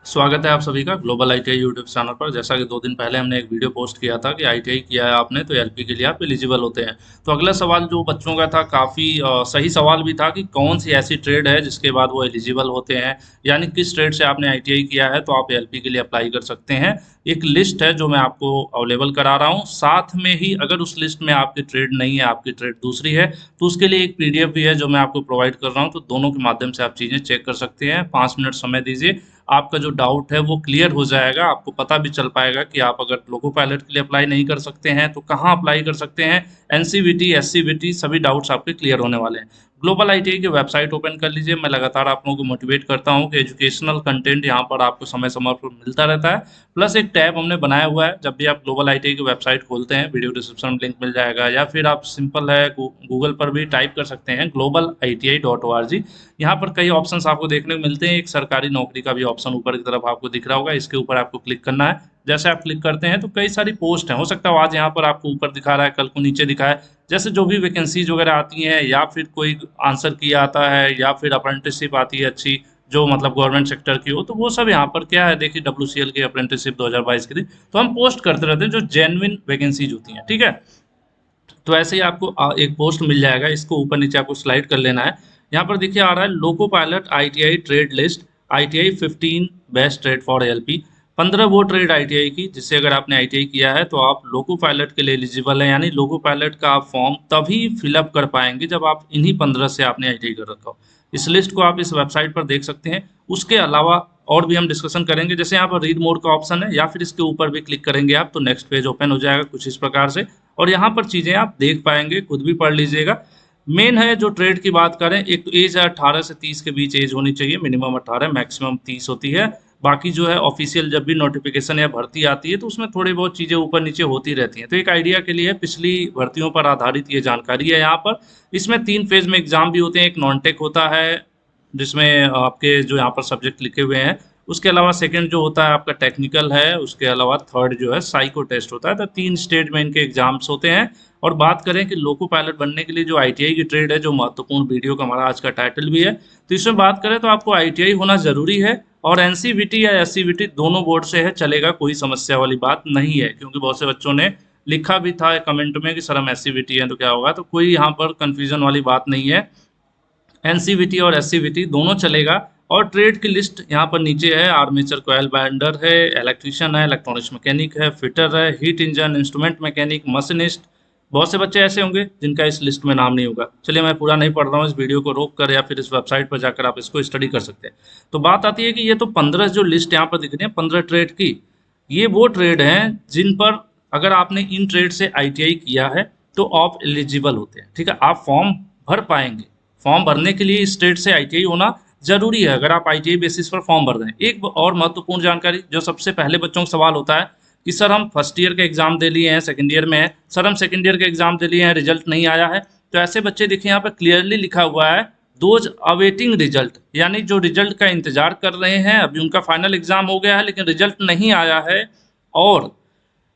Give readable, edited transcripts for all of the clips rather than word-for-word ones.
स्वागत है आप सभी का ग्लोबल आईटीआई यूट्यूब चैनल पर। जैसा कि 2 दिन पहले हमने एक वीडियो पोस्ट किया था कि आईटीआई किया है आपने तो एलपी के लिए आप एलिजिबल होते हैं। तो अगला सवाल जो बच्चों का था काफ़ी सही सवाल भी था कि कौन सी ऐसी ट्रेड है जिसके बाद वो एलिजिबल होते हैं, यानी किस ट्रेड से आपने आईटीआई किया है तो आप एलपी के लिए अप्लाई कर सकते हैं। एक लिस्ट है जो मैं आपको अवेलेबल करा रहा हूँ, साथ में ही अगर उस लिस्ट में आपकी ट्रेड नहीं है, आपकी ट्रेड दूसरी है, तो उसके लिए एक पीडीएफ भी है जो मैं आपको प्रोवाइड कर रहा हूँ। तो दोनों के माध्यम से आप चीज़ें चेक कर सकते हैं। 5 मिनट समय दीजिए, आपका जो डाउट है वो क्लियर हो जाएगा। आपको पता भी चल पाएगा कि आप अगर लोको पायलट के लिए अप्लाई नहीं कर सकते हैं तो कहाँ अप्लाई कर सकते हैं। एनसीवीटी, एससीवीटी सभी डाउट्स आपके क्लियर होने वाले हैं। ग्लोबल आईटीआई की वेबसाइट ओपन कर लीजिए। मैं लगातार आप लोगों को मोटिवेट करता हूँ कि एजुकेशनल कंटेंट यहाँ पर आपको समय समय पर मिलता रहता है। प्लस एक टैब हमने बनाया हुआ है, जब भी आप ग्लोबल आईटीआई की वेबसाइट खोलते हैं वीडियो डिस्क्रिप्शन में लिंक मिल जाएगा, या फिर आप सिंपल है गूगल पर भी टाइप कर सकते हैं global.iti.org। यहाँ पर कई ऑप्शंस आपको देखने को मिलते हैं। एक सरकारी नौकरी का भी ऑप्शन ऊपर की तरफ आपको दिख रहा होगा, इसके ऊपर आपको क्लिक करना है। जैसे आप क्लिक करते हैं तो कई सारी पोस्ट हैं, हो सकता है आज यहाँ पर आपको ऊपर दिखा रहा है, कल को नीचे दिखा है। जैसे जो भी वैकेंसीज वगैरह आती हैं, या फिर कोई आंसर की आता है, या फिर अप्रेंटिसशिप आती है अच्छी जो मतलब गवर्नमेंट सेक्टर की हो, तो वो सब यहाँ पर क्या है देखिए, डब्ल्यूसीएल की अप्रेंटिसशिप 2022 की थी। तो हम पोस्ट करते रहते हैं जो जेन्युइन वैकेंसीज होती हैं, ठीक है। तो ऐसे ही आपको एक पोस्ट मिल जाएगा, इसको ऊपर नीचे आपको स्लाइड कर लेना है। यहाँ पर देखिए आ रहा है loco pilot ITI trade list, ITI 15 best trade for LP. 15 वो ट्रेड आईटीआई की जिससे अगर आपने आईटीआई किया है तो आप लोको पायलट के लिए एलिजिबल है, यानी लोको पायलट का आप फॉर्म तभी फिलअप कर पाएंगे जब आप इन्हीं 15 से आपने आईटीआई कर रखा हो। इस लिस्ट को आप इस वेबसाइट पर देख सकते हैं। उसके अलावा और भी हम डिस्कशन करेंगे, जैसे यहाँ पर रीड मोड का ऑप्शन है, या फिर इसके ऊपर भी क्लिक करेंगे आप तो नेक्स्ट पेज ओपन हो जाएगा कुछ इस प्रकार से। और यहाँ पर चीज़ें आप देख पाएंगे, खुद भी पढ़ लीजिएगा। मेन है जो ट्रेड की बात करें, एक तो एज है 18 से 30 के बीच एज होनी चाहिए, मिनिमम 18 मैक्सिमम 30 होती है। बाकी जो है ऑफिशियल जब भी नोटिफिकेशन या भर्ती आती है तो उसमें थोड़ी बहुत चीज़ें ऊपर नीचे होती रहती हैं। तो एक आइडिया के लिए पिछली भर्तियों पर आधारित ये जानकारी है यहाँ पर। इसमें 3 फेज में एग्जाम भी होते हैं। एक नॉन टेक होता है जिसमें आपके जो यहाँ पर सब्जेक्ट लिखे हुए हैं, उसके अलावा सेकंड जो होता है आपका टेक्निकल है, उसके अलावा थर्ड जो है साइको टेस्ट होता है। तो 3 स्टेज में इनके एग्जाम्स होते हैं। और बात करें कि लोको पायलट बनने के लिए जो आईटीआई की ट्रेड है, जो महत्वपूर्ण वीडियो का हमारा आज का टाइटल भी है, तो इसमें बात करें तो आपको आईटीआई होना जरूरी है। और एनसीवीटी या एससीवीटी दोनों बोर्ड से है, चलेगा, कोई समस्या वाली बात नहीं है। क्योंकि बहुत से बच्चों ने लिखा भी था कमेंट में कि सर हम एससीवीटी हैं तो क्या होगा, तो कोई यहाँ पर कंफ्यूजन वाली बात नहीं है। एनसीवीटी और एससीवीटी दोनों चलेगा। और ट्रेड की लिस्ट यहाँ पर नीचे है। आर्मेचर कॉयल बाइंडर है, इलेक्ट्रीशियन है, इलेक्ट्रॉनिक्स मैकेनिक है, फिटर है, heat engine, instrument mechanic, machinist. बहुत से बच्चे ऐसे होंगे जिनका इस लिस्ट में नाम नहीं होगा। चलिए मैं पूरा नहीं पढ़ रहा हूँ, इस वीडियो को रोक कर या फिर इस वेबसाइट पर जाकर आप इसको स्टडी कर सकते हैं। तो बात आती है कि ये तो 15 जो लिस्ट यहाँ पर दिख रही है 15 ट्रेड की, ये वो ट्रेड हैं जिन पर अगर आपने इन ट्रेड से आईटीआई किया है तो आप एलिजिबल होते हैं, ठीक है। आप फॉर्म भर पाएंगे। फॉर्म भरने के लिए इस ट्रेड से आईटीआई होना जरूरी है, अगर आप आईटीआई बेसिस पर फॉर्म भर दें। एक और महत्वपूर्ण जानकारी जो सबसे पहले बच्चों का सवाल होता है कि सर हम फर्स्ट ईयर के एग्जाम दे लिए हैं, सेकंड ईयर में है, सर हम सेकंड ईयर के एग्जाम दे लिए हैं, रिजल्ट नहीं आया है। तो ऐसे बच्चे देखिए यहाँ पर क्लियरली लिखा हुआ है दोज अवेटिंग रिजल्ट, यानी जो रिजल्ट का इंतजार कर रहे हैं, अभी उनका फाइनल एग्जाम हो गया है लेकिन रिजल्ट नहीं आया है। और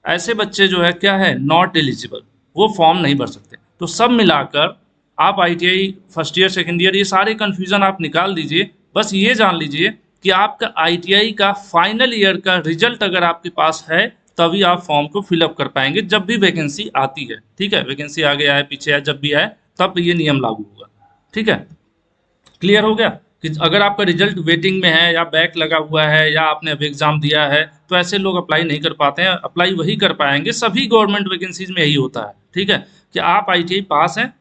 ऐसे बच्चे जो है क्या है, नॉट एलिजिबल, वो फॉर्म नहीं भर सकते। तो सब मिलाकर आप ITI first year second year ये सारे कन्फ्यूजन आप निकाल दीजिए। बस ये जान लीजिए कि आपका आईटीआई का फाइनल ईयर का रिजल्ट अगर आपके पास है तभी आप फॉर्म को फिलअप कर पाएंगे जब भी वैकेंसी आती है, ठीक है। वैकेंसी आगे आए पीछे आए जब भी आए तब ये नियम लागू होगा, ठीक है। क्लियर हो गया कि अगर आपका रिजल्ट वेटिंग में है या बैक लगा हुआ है या आपने अभी एग्जाम दिया है तो ऐसे लोग अप्लाई नहीं कर पाते हैं। अप्लाई वही कर पाएंगे, सभी गवर्नमेंट वैकेंसीज में यही होता है, ठीक है, कि आप आईटीआई पास हैं,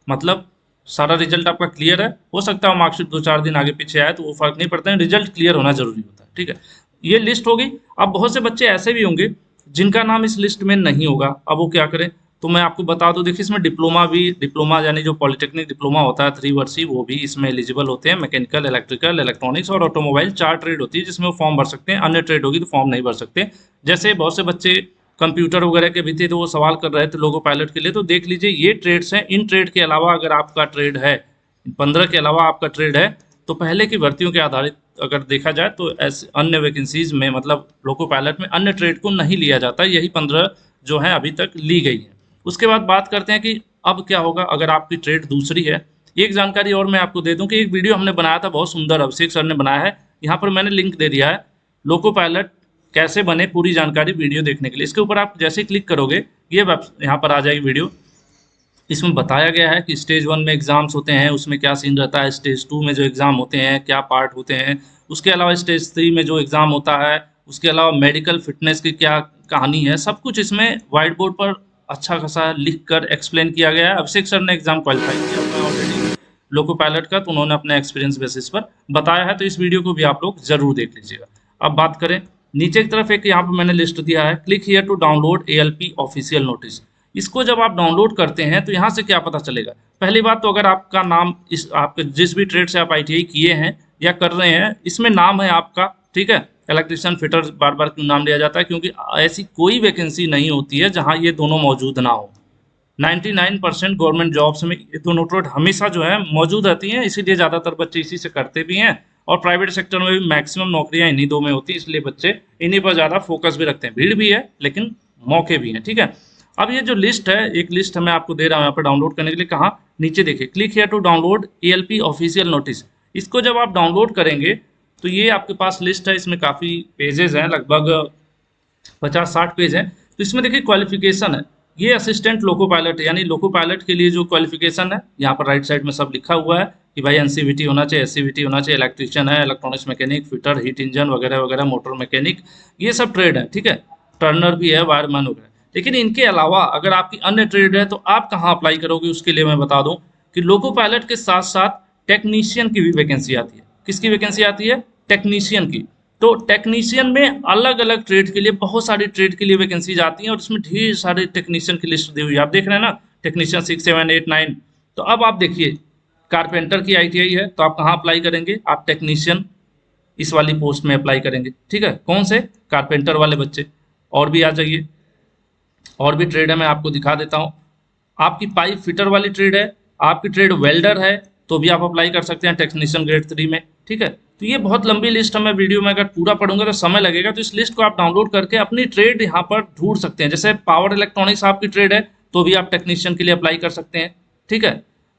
मतलब सारा रिजल्ट आपका क्लियर है। हो सकता है मार्कशीट 2-4 दिन आगे पीछे आए तो वो फर्क नहीं पड़ता है, रिजल्ट क्लियर होना जरूरी होता है, ठीक है। ये लिस्ट हो गई। अब बहुत से बच्चे ऐसे भी होंगे जिनका नाम इस लिस्ट में नहीं होगा, अब वो क्या करें। तो मैं आपको बता दूं, देखिए इसमें डिप्लोमा यानी जो पॉलिटेक्निक डिप्लोमा होता है 3 वर्षीय, वो भी इसमें एलिजिबल होते हैं। मैकेनिकल, इलेक्ट्रिकल, इलेक्ट्रॉनिक्स और ऑटोमोबाइल 4 ट्रेड होती है जिसमें वो फॉर्म भर सकते हैं। अन्य ट्रेड होगी तो फॉर्म नहीं भर सकते। जैसे बहुत से बच्चे कंप्यूटर वगैरह के भी थे तो वो सवाल कर रहे थे लोगो पायलट के लिए, तो देख लीजिए ये ट्रेड्स हैं। इन ट्रेड के अलावा अगर आपका ट्रेड है, 15 के अलावा आपका ट्रेड है, तो पहले की भर्तियों के आधारित अगर देखा जाए तो ऐसे अन्य वैकेंसीज में मतलब लोको पायलट में अन्य ट्रेड को नहीं लिया जाता। यही 15 जो है अभी तक ली गई है। उसके बाद बात करते हैं कि अब क्या होगा अगर आपकी ट्रेड दूसरी है। एक जानकारी और मैं आपको दे दूं कि एक वीडियो हमने बनाया था बहुत सुंदर, अभिषेक सर ने बनाया है, यहाँ पर मैंने लिंक दे दिया है। लोको पायलट कैसे बने, पूरी जानकारी वीडियो देखने के लिए। इसके ऊपर आप जैसे क्लिक करोगे ये वेब यहाँ पर आ जाएगी वीडियो। इसमें बताया गया है कि स्टेज 1 में एग्जाम्स होते हैं, उसमें क्या सीन रहता है, स्टेज 2 में जो एग्ज़ाम होते हैं क्या पार्ट होते हैं, उसके अलावा स्टेज 3 में जो एग्ज़ाम होता है, उसके अलावा मेडिकल फिटनेस की क्या कहानी है, सब कुछ इसमें व्हाइट बोर्ड पर अच्छा खासा लिख कर एक्सप्लेन किया गया है। अभिषेक सर ने एग्ज़ाम क्वालिफाई किया हुआ है ऑलरेडी लोको पायलट का, तो उन्होंने अपने एक्सपीरियंस बेसिस पर बताया है, तो इस वीडियो को भी आप लोग ज़रूर देख लीजिएगा। अब बात करें नीचे की तरफ, एक यहाँ पर मैंने लिस्ट दिया है, click here to download ALP official notice. इसको जब आप डाउनलोड करते हैं तो यहाँ से क्या पता चलेगा। पहली बात तो अगर आपका नाम इस आपके जिस भी ट्रेड से आप ITI किए हैं या कर रहे हैं, इसमें नाम है आपका, ठीक है। इलेक्ट्रिशियन फिटर बार बार क्यों नाम लिया जाता है, क्योंकि ऐसी कोई वैकेंसी नहीं होती है जहाँ ये दोनों मौजूद ना हो। 99% गवर्नमेंट जॉब्स में ये दोनों ट्रेड हमेशा जो है मौजूद रहती हैं, इसीलिए ज़्यादातर बच्चे इसी से करते भी हैं। और प्राइवेट सेक्टर में भी मैक्सिमम नौकरियां इन्हीं दो में होती हैं, इसलिए बच्चे इन्हीं पर ज़्यादा फोकस भी रखते हैं। भीड़ भी है लेकिन मौके भी हैं, ठीक है। अब ये जो लिस्ट है, एक लिस्ट मैं आपको दे रहा हूँ यहाँ पर डाउनलोड करने के लिए। कहाँ, नीचे देखिए, click here to download ALP official notice. इसको जब आप डाउनलोड करेंगे तो ये आपके पास लिस्ट है, इसमें काफ़ी पेजेस हैं, लगभग 50-60 पेज है। तो इसमें देखिए क्वालिफिकेशन है, ये असिस्टेंट लोको पायलट है, यानी लोको पायलट के लिए जो क्वालिफिकेशन है यहाँ पर राइट साइड में सब लिखा हुआ है कि भाई NCVT होना चाहिए, SCVT होना चाहिए, इलेक्ट्रिशियन है, electronics mechanic, fitter, heat engine वगैरह वगैरह, मोटर मैकेनिक, ये सब ट्रेड है, ठीक है। टर्नर भी है, वायरमैन वगैरह। लेकिन इनके अलावा अगर आपकी अन्य ट्रेड है तो आप कहाँ अप्लाई करोगे, उसके लिए मैं बता दूं कि लोको पायलट के साथ साथ टेक्नीशियन की भी वैकेंसी आती है। किसकी वैकेंसी आती है, टेक्नीशियन की। तो टेक्नीशियन में अलग अलग ट्रेड के लिए, बहुत सारी ट्रेड के लिए वैकेंसीज आती हैं और इसमें ढेर सारे टेक्नीशियन की लिस्ट दी हुई है, आप देख रहे हैं ना, टेक्नीशियन 6, 7, 8, 9। तो अब आप देखिए, कारपेंटर की ITI है तो आप कहाँ अप्लाई करेंगे, आप टेक्नीशियन इस वाली पोस्ट में अप्लाई करेंगे, ठीक है। कौन से, कारपेंटर वाले बच्चे। और भी आ जाइए, और भी ट्रेड है, मैं आपको दिखा देता हूँ। आपकी पाइप फिटर वाली ट्रेड है, आपकी ट्रेड वेल्डर है तो भी आप अप्लाई कर सकते हैं टेक्नीशियन ग्रेड 3 में, ठीक है। तो ये बहुत लंबी लिस्ट है, मैं वीडियो में अगर पूरा पढ़ूंगा तो समय लगेगा, तो इस लिस्ट को आप डाउनलोड करके अपनी ट्रेड यहाँ पर ढूंढ सकते हैं। जैसे पावर इलेक्ट्रॉनिक्स आपकी ट्रेड है तो भी आप टेक्नीशियन के लिए अप्लाई कर सकते हैं, ठीक है,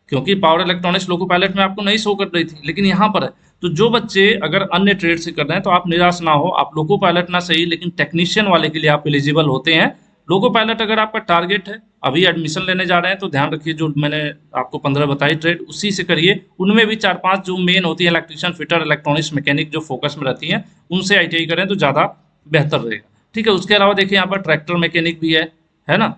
क्योंकि पावर इलेक्ट्रॉनिक्स लोको पायलट में आपको नहीं शो कर रही थी लेकिन यहाँ पर है। तो जो बच्चे अगर अन्य ट्रेड से कर रहे हैं तो आप निराश ना हो, आप लोको पायलट ना सही लेकिन टेक्नीशियन वाले के लिए आप एलिजिबल होते हैं। लोको पायलट अगर आपका टारगेट है, अभी एडमिशन लेने जा रहे हैं तो ध्यान रखिए, जो मैंने आपको 15 बताई ट्रेड उसी से करिए। उनमें भी 4-5 जो मेन होती है, इलेक्ट्रिशियन, फिटर, इलेक्ट्रॉनिक्स मैकेनिक, जो फोकस में रहती हैं, उनसे ITI करें तो ज़्यादा बेहतर रहेगा, ठीक है। उसके अलावा देखिए यहाँ पर ट्रैक्टर मैकेनिक भी है ना,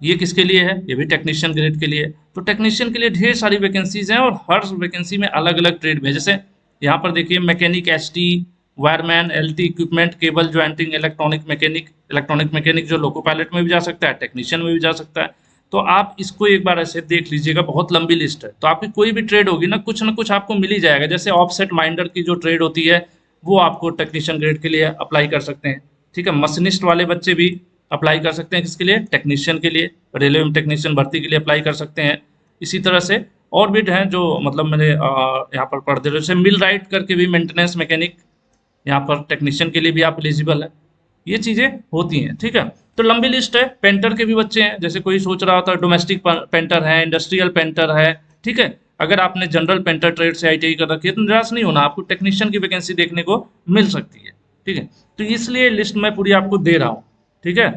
ये किसके लिए है, ये भी टेक्नीशियन ग्रेड के लिए है। तो टेक्नीशियन के लिए ढेर सारी वैकेंसीज हैं और हर वैकेंसी में अलग अलग ट्रेड में, जैसे यहाँ पर देखिए mechanic ST, wireman, LT, equipment, cable jointing, electronic mechanic जो लोको पायलट में भी जा सकता है, टेक्नीशियन में भी जा सकता है। तो आप इसको एक बार ऐसे देख लीजिएगा, बहुत लंबी लिस्ट है। तो आपकी कोई भी ट्रेड होगी ना कुछ आपको मिल ही जाएगा। जैसे ऑफसेट माइंडर की जो ट्रेड होती है वो आपको टेक्नीशियन ग्रेड के लिए अप्लाई कर सकते हैं, ठीक है। मशीनिस्ट वाले बच्चे भी अप्लाई कर सकते हैं, किसके लिए, टेक्नीशियन के लिए, रेलवे में टेक्नीशियन भर्ती के लिए अप्लाई कर सकते हैं। इसी तरह से और भी हैं जो मतलब मैंने यहाँ पर पढ़ दे रहे, जैसे मिल राइट करके भी मेंटेनेंस मैकेनिक, यहाँ पर टेक्नीशियन के लिए भी आप एलिजिबल है। ये चीज़ें होती हैं, ठीक है। तो लंबी लिस्ट है। पेंटर के भी बच्चे हैं, जैसे कोई सोच रहा होता है डोमेस्टिक पेंटर है, इंडस्ट्रियल पेंटर है, ठीक है। अगर आपने जनरल पेंटर ट्रेड से ITI कर रखी है तो निराश नहीं होना, आपको टेक्नीशियन की वैकेंसी देखने को मिल सकती है, ठीक है। तो इसलिए लिस्ट मैं पूरी आपको दे रहा हूँ, ठीक है।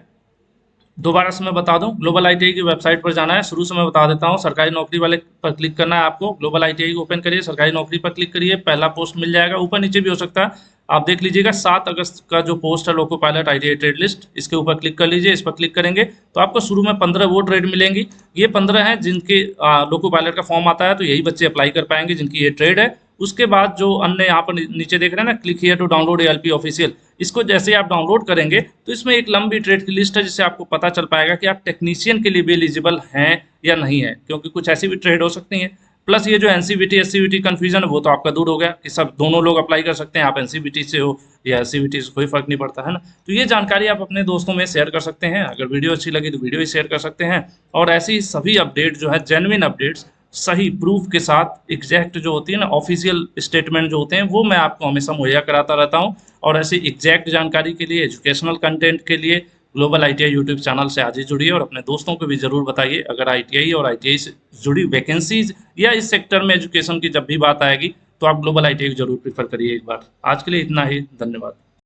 दोबारा से मैं बता दूं, ग्लोबल ITI की वेबसाइट पर जाना है, शुरू से मैं बता देता हूं। सरकारी नौकरी वाले पर क्लिक करना है आपको, ग्लोबल ITI को ओपन करिए, सरकारी नौकरी पर क्लिक करिए, पहला पोस्ट मिल जाएगा, ऊपर नीचे भी हो सकता है, आप देख लीजिएगा। 7 अगस्त का जो पोस्ट है loco pilot ITI trade list, इसके ऊपर क्लिक कर लीजिए। इस पर क्लिक करेंगे तो आपको शुरू में 15 वो ट्रेड मिलेंगी। ये 15 हैं जिनके लोको पायलट का फॉर्म आता है, तो यही बच्चे अप्लाई कर पाएंगे जिनकी ये ट्रेड है। उसके बाद जो अन्य यहाँ पर नीचे देख रहे हैं ना, click here to download ALP official, इसको जैसे आप डाउनलोड करेंगे तो इसमें एक लंबी ट्रेड की लिस्ट है, जिससे आपको पता चल पाएगा कि आप टेक्नीशियन के लिए भी एलिजिबल हैं या नहीं है, क्योंकि कुछ ऐसी भी ट्रेड हो सकती हैं। प्लस ये जो NCVT SCVT कन्फ्यूजन है वो तो आपका दूर हो गया कि सब दोनों लोग अप्लाई कर सकते हैं, आप NCVT से हो या SCVT से, कोई फर्क नहीं पड़ता है ना। तो ये जानकारी आप अपने दोस्तों में शेयर कर सकते हैं, अगर वीडियो अच्छी लगी तो वीडियो ही शेयर कर सकते हैं। और ऐसी सभी अपडेट जो है, जेन्युइन अपडेट्स, सही प्रूफ के साथ, एग्जैक्ट जो होती है ना, ऑफिशियल स्टेटमेंट जो होते हैं, वो मैं आपको हमेशा मुहैया कराता रहता हूँ। और ऐसी एग्जैक्ट जानकारी के लिए, एजुकेशनल कंटेंट के लिए ग्लोबल ITI यूट्यूब चैनल से आज ही जुड़िए और अपने दोस्तों को भी ज़रूर बताइए। अगर ITI और ITI से जुड़ी वैकेंसीज या इस सेक्टर में एजुकेशन की जब भी बात आएगी तो आप ग्लोबल ITI को जरूर प्रीफर करिए एक बार। आज के लिए इतना ही, धन्यवाद।